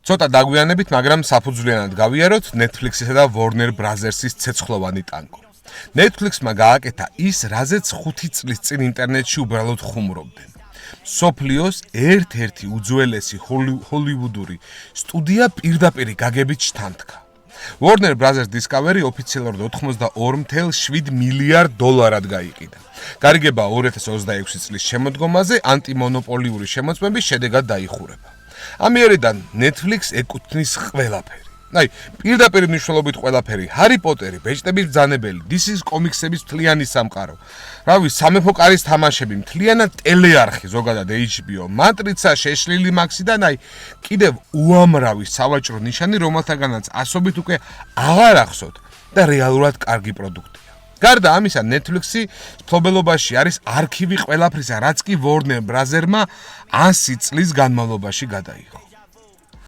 ცოტა დაგვიანებით, მაგრამ საფუძვლიანად გავიაროთ Netflix-ისა და Warner Brothers-ის ცეცხლოვანი ტანკო. Netflix-მა გააკეთა ის, რაზეც 5 წლის წინ ინტერნეტში უბრალოდ ხუმრობდნენ. სოფლიოს ერთ-ერთი უძველესი ჰოლივუდური სტუდია პირდაპირ გაგებით შთანთქა. Warner Brothers Discovery ოფიციალურად 82.7 მილიარდ დოლარად გაიყიდა. გარიგება 2026 წლის შემოდგომაზე ანტიმონოპოლიური შემოწმების შედეგად დაიხურება. ამიერიდან Netflix ეკუთვნის ყველაფერი. პირდაპირ მნიშვნელობით ყველაფერი, Harry Potter-ი, ბეჭდების ბრძანებელი, DC-ის კომიქსების მთლიანი სამყარო. სამეფო კარის თამაშები, მთლიანად ტელეარხი, ზოგადად HBO, მატრიცა, შეშლილი მაქსი და კიდევ უამრავი სავაჭრო ნიშანი, რომელთაგანაც ასობით უკვე აღარ ახსოვთ და რეალურად კარგი პროდუქტია. გარდა ამისა, Netflix-ი მფლობელობაში არის არქივი ყველაფრისა, რაც კი Warner Brothers-მა 100 წლის განმავლობაში გადაიღო.